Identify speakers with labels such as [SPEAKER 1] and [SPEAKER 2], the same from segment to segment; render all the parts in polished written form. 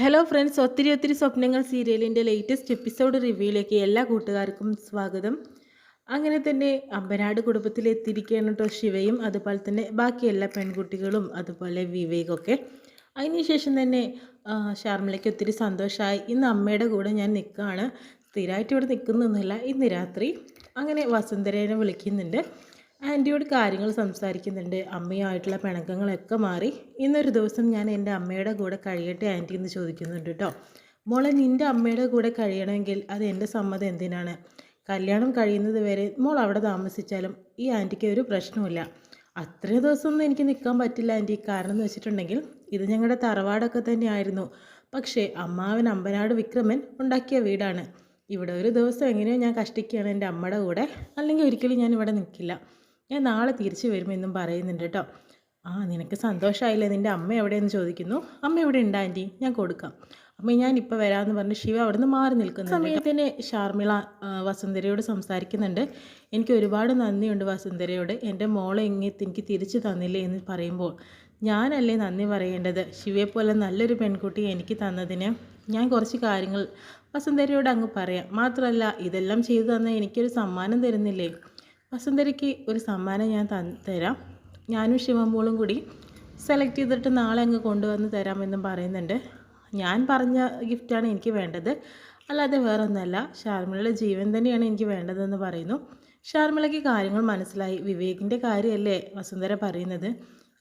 [SPEAKER 1] Hello friends, ഒത്തിരി ഒത്തിരി സ്വപ്നങ്ങൾ സീരിയലിൻ്റെ ലേറ്റസ്റ്റ് എപ്പിസോഡ് റിവ്യൂയിലേക്ക് എല്ലാ കൂട്ടുകാർക്കും സ്വാഗതം. അങ്ങനെ തന്നെ അമ്പനാട് കുടുംബത്തിലെത്തിയിരിക്കുകയാണ് കേട്ടോ ശിവയും അതുപോലെ തന്നെ ബാക്കി എല്ലാ പെൺകുട്ടികളും അതുപോലെ വിവേകൊക്കെ. അതിനുശേഷം തന്നെ ഷാർമിളയ്ക്ക് ഒത്തിരി സന്തോഷമായി. ഇന്ന് അമ്മയുടെ കൂടെ ഞാൻ നിൽക്കുകയാണ്, സ്ഥിരമായിട്ട് ഇവിടെ നിൽക്കുന്നൊന്നുമില്ല, ഇന്ന് രാത്രി. അങ്ങനെ വസുന്ധരേനെ വിളിക്കുന്നുണ്ട്, ആൻറ്റിയോട് കാര്യങ്ങൾ സംസാരിക്കുന്നുണ്ട്. അമ്മയുമായിട്ടുള്ള പിണക്കങ്ങളൊക്കെ മാറി ഇന്നൊരു ദിവസം ഞാൻ എൻ്റെ അമ്മയുടെ കൂടെ കഴിയട്ടെ ആൻറ്റി എന്ന് ചോദിക്കുന്നുണ്ട് കേട്ടോ. മോളെ, നിൻ്റെ അമ്മയുടെ കൂടെ കഴിയണമെങ്കിൽ അത് എൻ്റെ സമ്മതം എന്തിനാണ്? കല്യാണം കഴിയുന്നത് വരെ മോൾ അവിടെ താമസിച്ചാലും ഈ ആൻറ്റിക്ക് ഒരു പ്രശ്നമില്ല. അത്രയും ദിവസമൊന്നും എനിക്ക് നിൽക്കാൻ പറ്റില്ല ആൻറ്റി. കാരണം എന്ന് വെച്ചിട്ടുണ്ടെങ്കിൽ ഇത് ഞങ്ങളുടെ തറവാടൊക്കെ തന്നെയായിരുന്നു. പക്ഷേ അമ്മാവൻ അമ്പനാട് വിക്രമൻ ഉണ്ടാക്കിയ വീടാണ്. ഇവിടെ ഒരു ദിവസം എങ്ങനെയോ ഞാൻ കഷ്ടിക്കുകയാണ് എൻ്റെ അമ്മയുടെ കൂടെ, അല്ലെങ്കിൽ ഒരിക്കലും ഞാൻ ഇവിടെ നിൽക്കില്ല. ഞാൻ നാളെ തിരിച്ചു വരുമെന്നും പറയുന്നുണ്ട് കേട്ടോ. നിനക്ക് സന്തോഷമായില്ലേ? നിൻ്റെ അമ്മ എവിടെയെന്ന് ചോദിക്കുന്നു. അമ്മ ഇവിടെ ഉണ്ട് ആൻറ്റി, ഞാൻ കൊടുക്കാം. അമ്മ ഞാൻ ഇപ്പോൾ വരാമെന്ന് പറഞ്ഞ് ശിവ അവിടെ നിന്ന് മാറി നിൽക്കുന്ന സമയത്തിന് ഷാർമിള വസുന്ധരയോട് സംസാരിക്കുന്നുണ്ട്. എനിക്ക് ഒരുപാട് നന്ദിയുണ്ട് വസുന്ധരയോട്, എൻ്റെ മോളെ എനിക്ക് തിരിച്ചു തന്നില്ലേ എന്ന് പറയുമ്പോൾ ഞാനല്ലേ നന്ദി പറയേണ്ടത്? ശിവയെപ്പോലെ നല്ലൊരു പെൺകുട്ടി എനിക്ക് തന്നതിന് ഞാൻ കുറച്ച് കാര്യങ്ങൾ വസുന്ധരയോട് അങ്ങ് പറയാം. മാത്രമല്ല ഇതെല്ലാം ചെയ്തു തന്നാൽ എനിക്കൊരു സമ്മാനം തരുന്നില്ലേ? വസുന്ധരയ്ക്ക് ഒരു സമ്മാനം ഞാൻ തരാം. ഞാനും ശിവമോളും കൂടി സെലക്ട് ചെയ്തിട്ട് നാളെ അങ്ങ് കൊണ്ടുവന്ന് തരാമെന്നും പറയുന്നുണ്ട്. ഞാൻ പറഞ്ഞ ഗിഫ്റ്റാണ് എനിക്ക് വേണ്ടത്, അല്ലാതെ വേറൊന്നല്ല. ഷാർമിളയുടെ ജീവൻ തന്നെയാണ് എനിക്ക് വേണ്ടതെന്ന് പറയുന്നു. ഷാർമിളയ്ക്ക് കാര്യങ്ങൾ മനസ്സിലായി. വിവേകിൻ്റെ കാര്യമല്ലേ വസുന്ധര പറയുന്നത്,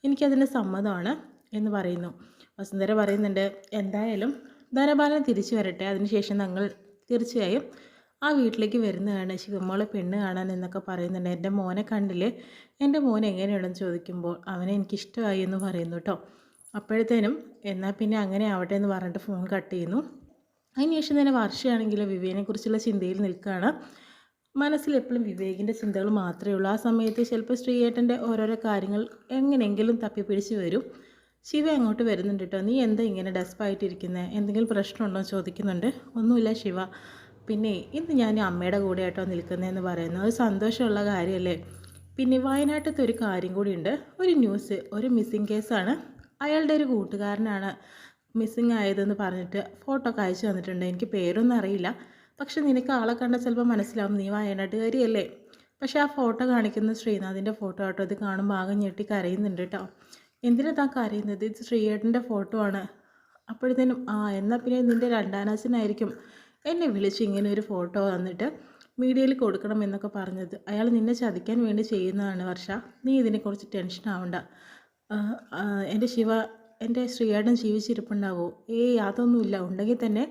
[SPEAKER 1] എനിക്കതിന് സമ്മതമാണ് എന്ന് പറയുന്നു. വസുന്ധര പറയുന്നുണ്ട്, എന്തായാലും ധനപാലൻ തിരിച്ചു വരട്ടെ, അതിനുശേഷം ഞങ്ങൾ തീർച്ചയായും ആ വീട്ടിലേക്ക് വരുന്നതാണ്. ശിവമോളെ പെണ്ണ് കാണാൻ എന്നൊക്കെ പറയുന്നുണ്ട്. എൻ്റെ മോനെ കണ്ടില്ലേ, എൻ്റെ മോൻ എങ്ങനെയുണ്ടെന്ന് ചോദിക്കുമ്പോൾ അവനെ എനിക്കിഷ്ടമായി എന്ന് പറയുന്നു കേട്ടോ. അപ്പോഴത്തേനും എന്നാൽ പിന്നെ അങ്ങനെ ആവട്ടെ എന്ന് പറഞ്ഞിട്ട് ഫോൺ കട്ട് ചെയ്യുന്നു. അതിനുശേഷം തന്നെ വർഷയാണെങ്കിൽ വിവേകിനെക്കുറിച്ചുള്ള ചിന്തയിൽ നിൽക്കുകയാണ്. മനസ്സിൽ എപ്പോഴും വിവേകിൻ്റെ ചിന്തകൾ മാത്രമേ ഉള്ളൂ. ആ സമയത്ത് ചിലപ്പോൾ ശ്രീയേട്ടൻ്റെ ഓരോരോ കാര്യങ്ങൾ എങ്ങനെയെങ്കിലും തപ്പിപ്പിടിച്ച് വരും. ശിവ അങ്ങോട്ട് വരുന്നുണ്ട് കേട്ടോ. നീ എന്താ ഇങ്ങനെ ഡെസ്പായിട്ടിരിക്കുന്നത്? എന്തെങ്കിലും പ്രശ്നമുണ്ടോ എന്ന് ചോദിക്കുന്നുണ്ട്. ഒന്നുമില്ല ശിവ, പിന്നെ ഇന്ന് ഞാൻ അമ്മയുടെ കൂടെ ആയിട്ടോ നിൽക്കുന്നതെന്ന് പറയുന്നത് ഒരു സന്തോഷമുള്ള കാര്യമല്ലേ? പിന്നെ വയനാട്ടിലത്തെ ഒരു കാര്യം കൂടിയുണ്ട്, ഒരു ന്യൂസ്, ഒരു മിസ്സിങ് കേസാണ്. അയാളുടെ ഒരു കൂട്ടുകാരനാണ് മിസ്സിങ് ആയതെന്ന് പറഞ്ഞിട്ട് ഫോട്ടോ ഒക്കെ അയച്ചു തന്നിട്ടുണ്ട്. എനിക്ക് പേരൊന്നും അറിയില്ല, പക്ഷെ നിനക്ക് ആളെ കണ്ടാൽ ചിലപ്പോൾ മനസ്സിലാവും, നീ വയനാട്ടുകാരിയല്ലേ. പക്ഷേ ആ ഫോട്ടോ കാണിക്കുന്ന ശ്രീനാഥിൻ്റെ ഫോട്ടോ ആട്ടോ. അത് കാണുമ്പോൾ ആകെ ഞെട്ടി കരയുന്നുണ്ട് കേട്ടോ. എന്തിനാ താൻ കരയുന്നത്? ഇത് ശ്രീയേട്ടൻ്റെ ഫോട്ടോ ആണ്. അപ്പോഴത്തേനും എന്നാൽ പിന്നെ നിൻ്റെ രണ്ടാനാച്ചനായിരിക്കും എന്നെ വിളിച്ച് ഇങ്ങനെ ഒരു ഫോട്ടോ തന്നിട്ട് മീഡിയയിൽ കൊടുക്കണം എന്നൊക്കെ പറഞ്ഞത്. അയാൾ നിന്നെ ചതിക്കാൻ വേണ്ടി ചെയ്യുന്നതാണ് വർഷ, നീ ഇതിനെക്കുറിച്ച് ടെൻഷൻ ആവണ്ട. എൻ്റെ ശിവ, എൻ്റെ ശ്രീയേട്ടൻ ജീവിച്ചിരിപ്പുണ്ടാവോ? അതൊന്നുമില്ല. ഉണ്ടെങ്കിൽ തന്നെ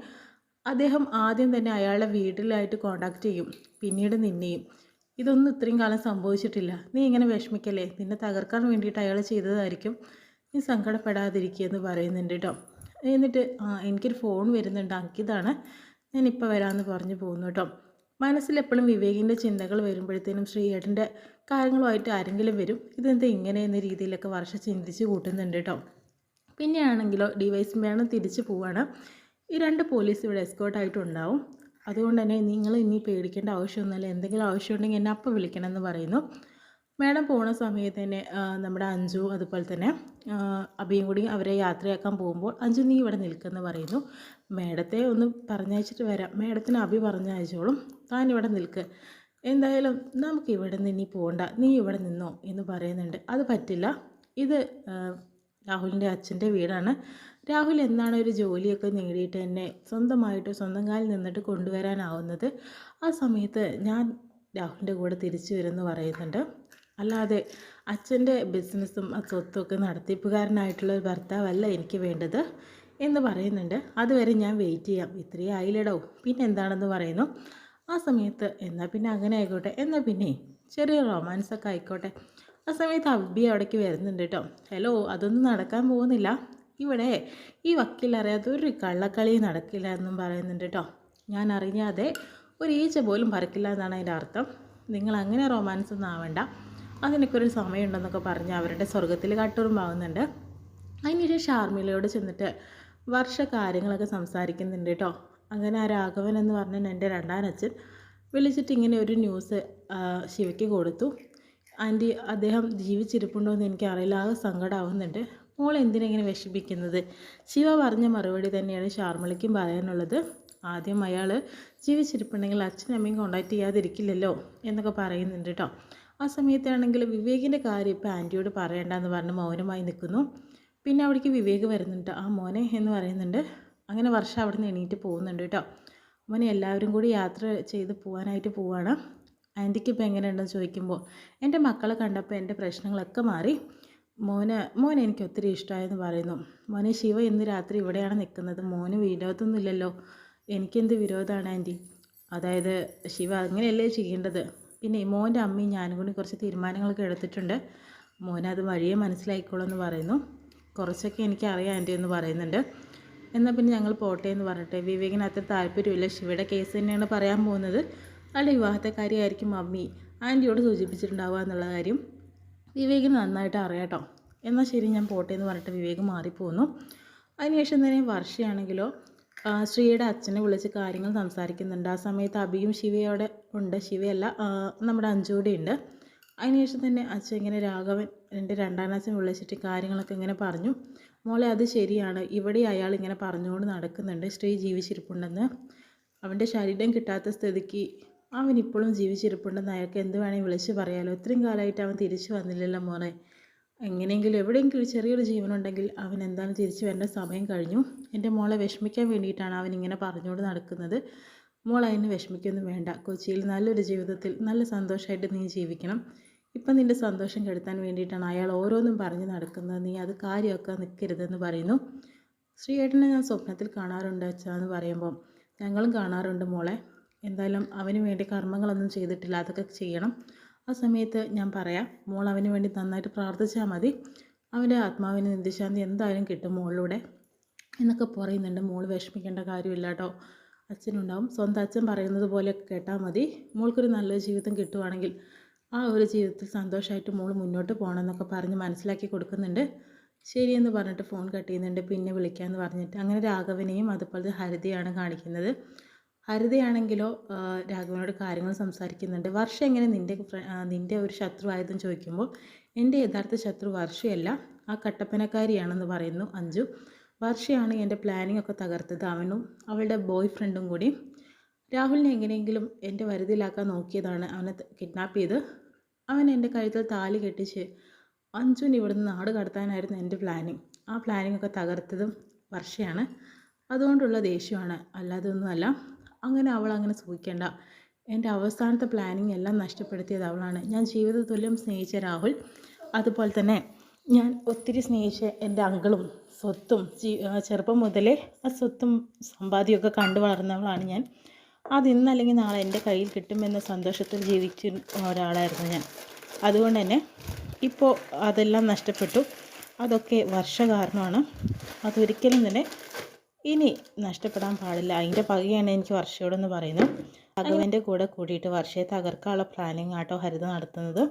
[SPEAKER 1] അദ്ദേഹം ആദ്യം തന്നെ അയാളുടെ വീട്ടിലായിട്ട് കോണ്ടാക്ട് ചെയ്യും, പിന്നീട് നിന്നെയും. ഇതൊന്നും ഇത്രയും കാലം സംഭവിച്ചിട്ടില്ല. നീ ഇങ്ങനെ വിഷമിക്കല്ലേ, നിന്നെ തകർക്കാൻ വേണ്ടിയിട്ട് അയാൾ ചെയ്തതായിരിക്കും. നീ സങ്കടപ്പെടാതിരിക്കുക എന്ന് പറയുന്നുണ്ട് കേട്ടോ. എന്നിട്ട് എനിക്കൊരു ഫോൺ വരുന്നുണ്ട്, അങ്കിതാണ്, ഞാനിപ്പോൾ വരാമെന്ന് പറഞ്ഞു പോകുന്നു കേട്ടോ. മനസ്സിലെപ്പോഴും വിവേകിൻ്റെ ചിന്തകൾ വരുമ്പോഴത്തേനും ശ്രീയേട്ടൻ്റെ കാര്യങ്ങളുമായിട്ട് ആരെങ്കിലും വരും. ഇതെന്താ ഇങ്ങനെ എന്ന രീതിയിലൊക്കെ വർഷ ചിന്തിച്ച് കൂട്ടുന്നുണ്ട് കേട്ടോ. പിന്നെയാണെങ്കിലോ ഡിവൈഎസ്പിയാണ് തിരിച്ചു പോവാണ്. ഈ 2 പോലീസ് ഇവിടെ എസ്കോർട്ടായിട്ടുണ്ടാവും. അതുകൊണ്ട് തന്നെ നിങ്ങൾ ഇനി പേടിക്കേണ്ട ആവശ്യമൊന്നുമില്ല. എന്തെങ്കിലും ആവശ്യമുണ്ടെങ്കിൽ എന്നെ അപ്പം വിളിക്കണമെന്ന് പറയുന്നു. മാഡം പോണ സമയത്ത് തന്നെ നമ്മുടെ അഞ്ജു അതുപോലെ തന്നെ അഭിയും കൂടി അവരെ യാത്രയാക്കാൻ പോകുമ്പോൾ, അഞ്ജു നീ ഇവിടെ നിൽക്കുമെന്ന് പറയുന്നു. മാഡത്തെ ഒന്ന് പറഞ്ഞയച്ചിട്ട് വരാം. മാഡത്തിന് അഭി പറഞ്ഞയച്ചോളും, താൻ ഇവിടെ നിൽക്ക്. എന്തായാലും നമുക്ക് ഇവിടെ നിന്ന് ഇനി പോകണ്ട, നീ ഇവിടെ നിന്നോ എന്ന് പറയുന്നുണ്ട്. അത് പറ്റില്ല, ഇത് രാഹുലിൻ്റെ അച്ഛൻ്റെ വീടാണ്. രാഹുൽ എന്നാണ് ഒരു ജോലിയൊക്കെ നേടിയിട്ട് എന്നെ സ്വന്തമായിട്ട് സ്വന്തം കാലിൽ നിന്നിട്ട് കൊണ്ടുവരാനാവുന്നത്, ആ സമയത്ത് ഞാൻ രാഹുലിൻ്റെ കൂടെ തിരിച്ചു വരുമെന്ന് പറയുന്നുണ്ട്. അല്ലാതെ അച്ഛൻ്റെ ബിസിനസ്സും സ്വത്തും ഒക്കെ നടത്തിപ്പുകാരനായിട്ടുള്ള ഒരു ഭർത്താവല്ല എനിക്ക് വേണ്ടത് എന്ന് പറയുന്നുണ്ട്. അതുവരെ ഞാൻ വെയിറ്റ് ചെയ്യാം. ഇത്രയും ആയില്ലടോ, പിന്നെ എന്താണെന്ന് പറയുന്നു. ആ സമയത്ത് എന്നാൽ പിന്നെ അങ്ങനെ ആയിക്കോട്ടെ, എന്നാൽ പിന്നെ ചെറിയ റൊമാൻസൊക്കെ ആയിക്കോട്ടെ. ആ സമയത്ത് അബി അവിടേക്ക് വരുന്നുണ്ട് കേട്ടോ. ഹലോ, അതൊന്നും നടക്കാൻ പോകുന്നില്ല. ഇവിടെ ഈ വക്കീലറിയാത്ത ഒരു കള്ളക്കളി നടക്കില്ല എന്നും പറയുന്നുണ്ട് കേട്ടോ. ഞാൻ അറിയാതെ ഒരു ഈച്ച പോലും പറക്കില്ല എന്നാണ് അതിൻ്റെ അർത്ഥം. നിങ്ങൾ അങ്ങനെ റൊമാൻസ് ഒന്നും ആവേണ്ട, അതിനൊക്കെ ഒരു സമയമുണ്ടെന്നൊക്കെ പറഞ്ഞ് അവരുടെ സ്വർഗത്തിൽ കട്ടുറുമ്പാവുന്നുണ്ട്. അതിനുശേഷം ഷാർമിലയോട് ചെന്നിട്ട് വർഷ കാര്യങ്ങളൊക്കെ സംസാരിക്കുന്നുണ്ട് കേട്ടോ. അങ്ങനെ ആ രാഘവൻ എന്ന് പറഞ്ഞാൽ എൻ്റെ രണ്ടാനച്ഛൻ വിളിച്ചിട്ട് ഇങ്ങനെ ഒരു ന്യൂസ് ശിവയ്ക്ക് കൊടുത്തു. ആൻറ്റി, അദ്ദേഹം ജീവിച്ചിരിപ്പുണ്ടോ എന്ന് എനിക്കറിയില്ല, ആകെ സങ്കടമാവുന്നുണ്ട്. മോൾ എന്തിനെങ്ങനെ വിഷമിക്കുന്നത്? ശിവ പറഞ്ഞ മറുപടി തന്നെയാണ് ഷാർമിളയ്ക്കും പറയാനുള്ളത്. ആദ്യം അയാൾ ജീവിച്ചിരിപ്പുണ്ടെങ്കിൽ അച്ഛനും അമ്മയും കോണ്ടാക്ട് ചെയ്യാതിരിക്കില്ലല്ലോ എന്നൊക്കെ പറയുന്നുണ്ട് കേട്ടോ. ആ സമയത്താണെങ്കിൽ വിവേകിൻ്റെ കാര്യം ഇപ്പോൾ ആൻറ്റിയോട് പറയണ്ടെന്ന് പറഞ്ഞ് മൗനമായി നിൽക്കുന്നു. പിന്നെ അവിടേക്ക് വിവേക് വരുന്നുണ്ട്. ആ മോനെ എന്ന് പറയുന്നുണ്ട്. അങ്ങനെ വർഷം അവിടെ നിന്ന് എണീറ്റ് പോകുന്നുണ്ട് കേട്ടോ. മോനെ എല്ലാവരും കൂടി യാത്ര ചെയ്ത് പോകാനായിട്ട് പോവാണ്. ആൻറ്റിക്ക് ഇപ്പോൾ എങ്ങനെയുണ്ടെന്ന് ചോദിക്കുമ്പോൾ എൻ്റെ മക്കളെ കണ്ടപ്പോൾ എൻ്റെ പ്രശ്നങ്ങളൊക്കെ മാറി. മോനെ എനിക്ക് ഒത്തിരി ഇഷ്ടമായെന്ന് പറയുന്നു. മോനെ ശിവ ഇന്ന് രാത്രി ഇവിടെയാണ് നിൽക്കുന്നത്. മോന് വിരോധമൊന്നുമില്ലല്ലോ? എനിക്കെന്ത് വിരോധമാണ് ആൻറ്റി? അതായത് ശിവ അങ്ങനെയല്ലേ ചെയ്യേണ്ടത്? പിന്നെ മോൻ്റെ അമ്മയും ഞാനും കൂടി കുറച്ച് തീരുമാനങ്ങളൊക്കെ എടുത്തിട്ടുണ്ട്. മോനത് വഴിയെ മനസ്സിലായിക്കോളൂ എന്ന് പറയുന്നു. കുറച്ചൊക്കെ എനിക്കറിയാം ആൻറ്റി എന്ന് പറയുന്നുണ്ട്. എന്നാൽ പിന്നെ ഞങ്ങൾ പോട്ടെ എന്ന് പറഞ്ഞിട്ട് വിവേകിന് അത്ര താല്പര്യമില്ല. ശിവയുടെ കേസ് തന്നെയാണ് പറയാൻ പോകുന്നത്. അല്ല വിവാഹത്തെ കാര്യമായിരിക്കും മമ്മി ആൻറ്റിയോട് സൂചിപ്പിച്ചിട്ടുണ്ടാവുക എന്നുള്ള കാര്യം വിവേകിന് നന്നായിട്ട് അറിയാട്ടോ. എന്നാൽ ശരി ഞാൻ പോട്ടെ എന്ന് പറഞ്ഞിട്ട് വിവേക് മാറിപ്പോന്നു. അതിനുശേഷം തന്നെ വർഷയാണെങ്കിലോ ശ്രീയുടെ അച്ഛനെ വിളിച്ച് കാര്യങ്ങൾ സംസാരിക്കുന്നുണ്ട്. ആ സമയത്ത് അഭിയും ശിവയോടെ ഉണ്ട്. ശിവയല്ല, നമ്മുടെ അഞ്ജൂടെ ഉണ്ട്. അതിനുശേഷം തന്നെ അച്ഛൻ ഇങ്ങനെ രാഘവൻ എൻ്റെ രണ്ടാനച്ഛൻ വിളിച്ചിട്ട് കാര്യങ്ങളൊക്കെ ഇങ്ങനെ പറഞ്ഞു. മോളെ അത് ശരിയാണ്, ഇവിടെ അയാൾ ഇങ്ങനെ പറഞ്ഞുകൊണ്ട് നടക്കുന്നുണ്ട് ശ്രീ ജീവിച്ചിരിപ്പുണ്ടെന്ന്. അവൻ്റെ ശരീരം കിട്ടാത്ത സ്ഥിതിക്ക് അവൻ ഇപ്പോഴും ജീവിച്ചിരിപ്പുണ്ടെന്ന് അയാൾക്ക് എന്ത് വേണമെങ്കിൽ വിളിച്ച് പറയാമല്ലോ. ഇത്രയും കാലമായിട്ട് അവൻ തിരിച്ചു വന്നില്ലല്ലോ മോനെ. എങ്ങനെയെങ്കിലും എവിടെയെങ്കിലും ചെറിയൊരു ജീവനുണ്ടെങ്കിൽ അവൻ എന്തായാലും തിരിച്ചു വരേണ്ട സമയം കഴിഞ്ഞു. എൻ്റെ മോളെ വിഷമിക്കാൻ വേണ്ടിയിട്ടാണ് അവൻ ഇങ്ങനെ പറഞ്ഞുകൊണ്ട് നടക്കുന്നത്. മോൾ അതിന് വിഷമിക്കൊന്നും വേണ്ട. കൊച്ചിയിൽ നല്ലൊരു ജീവിതത്തിൽ നല്ല സന്തോഷമായിട്ട് നീ ജീവിക്കണം. ഇപ്പം നിൻ്റെ സന്തോഷം കെടുത്താൻ വേണ്ടിയിട്ടാണ് അയാൾ ഓരോന്നും പറഞ്ഞ് നടക്കുന്നത്. നീ അത് കാര്യമൊക്കെ നിൽക്കരുതെന്ന് പറയുന്നു. ശ്രീയേട്ടനെ ഞാൻ സ്വപ്നത്തിൽ കാണാറുണ്ട് അച്ഛാ എന്ന് പറയുമ്പോൾ ഞങ്ങളും കാണാറുണ്ട് മോളെ. എന്തായാലും അവന് വേണ്ടി കർമ്മങ്ങളൊന്നും ചെയ്തിട്ടില്ല, അതൊക്കെ ചെയ്യണം. ആ സമയത്ത് ഞാൻ പറയാം, മോൾ അവന് വേണ്ടി നന്നായിട്ട് പ്രാർത്ഥിച്ചാൽ മതി. അവൻ്റെ ആത്മാവിന് നിത്യശാന്തി എന്തായാലും കിട്ടും മോളിലൂടെ എന്നൊക്കെ പറയുന്നുണ്ട്. മോൾ വിഷമിക്കേണ്ട കാര്യമില്ല കേട്ടോ, അച്ഛനുണ്ടാവും. സ്വന്തം അച്ഛൻ പറയുന്നത് പോലെ കേട്ടാൽ മതി. മോൾക്കൊരു നല്ലൊരു ജീവിതം കിട്ടുവാണെങ്കിൽ ആ ഒരു ജീവിതത്തിൽ സന്തോഷമായിട്ട് മോൾ മുന്നോട്ട് പോകണമെന്നൊക്കെ പറഞ്ഞ് മനസ്സിലാക്കി കൊടുക്കുന്നുണ്ട്. ശരിയെന്ന് പറഞ്ഞിട്ട് ഫോൺ കട്ട് ചെയ്യുന്നുണ്ട്. പിന്നെ വിളിക്കാമെന്ന് പറഞ്ഞിട്ട് അങ്ങനെ രാഘവനെയും അതുപോലെ ഹരിതയാണ് കാണിക്കുന്നത്. ഹരിതയാണെങ്കിലോ രാഘവനോട് കാര്യങ്ങൾ സംസാരിക്കുന്നുണ്ട്. വർഷ എങ്ങനെ നിൻ്റെ ഒരു ശത്രുവായതെന്ന് ചോദിക്കുമ്പോൾ എൻ്റെ യഥാർത്ഥ ശത്രു വർഷയല്ല, ആ കട്ടപ്പനക്കാരിയാണെന്ന് പറയുന്നു അഞ്ജു. വർഷയാണ് എൻ്റെ പ്ലാനിങ് ഒക്കെ തകർത്തത്, അവനും അവളുടെ ബോയ് ഫ്രണ്ടും കൂടി. രാഹുലിനെ എങ്ങനെയെങ്കിലും എൻ്റെ വരുതിയിലാക്കാൻ നോക്കിയതാണ്, അവനെ കിഡ്നാപ്പ് ചെയ്ത് അവൻ എൻ്റെ കഴുത്തിൽ താലി കെട്ടിച്ച് അഞ്ജുവിന് ഇവിടുന്ന് നാട് കടത്താനായിരുന്നു എൻ്റെ പ്ലാനിങ്. ആ പ്ലാനിങ് ഒക്കെ തകർത്തതും വർഷയാണ്. അതുകൊണ്ടുള്ള ദേഷ്യമാണ്, അല്ലാതെ ഒന്നുമല്ല. അങ്ങനെ അവൾ അങ്ങനെ സൂഹിക്കേണ്ട. എൻ്റെ അവസാനത്തെ പ്ലാനിങ് എല്ലാം നഷ്ടപ്പെടുത്തിയത് അവളാണ്. ഞാൻ ജീവിത തുല്യം സ്നേഹിച്ച രാഹുൽ, അതുപോലെ തന്നെ ഞാൻ ഒത്തിരി സ്നേഹിച്ച എൻ്റെ അങ്കിളും സ്വത്തും ചെറുപ്പം മുതലേ ആ സ്വത്തും സമ്പാദ്യമൊക്കെ കണ്ടു വളർന്നവളാണ് ഞാൻ. അതിന്നല്ലെങ്കിൽ നാളെ എൻ്റെ കയ്യിൽ കിട്ടുമെന്ന സന്തോഷത്തിൽ ജീവിച്ച ഒരാളായിരുന്നു ഞാൻ. അതുകൊണ്ട് തന്നെ ഇപ്പോൾ അതെല്ലാം നഷ്ടപ്പെട്ടു. അതൊക്കെ വർഷ കാരണമാണ്. അതൊരിക്കലും തന്നെ ഇനി നഷ്ടപ്പെടാൻ പാടില്ല. അതിൻ്റെ പകയാണ് എനിക്ക് വർഷയോടെന്ന് പറയുന്നു. രാഘവൻ്റെ കൂടെ കൂടിയിട്ട് വർഷയെ തകർക്കാനുള്ള പ്ലാനിങ് ആട്ടോ ഹരിത നടത്തുന്നത്.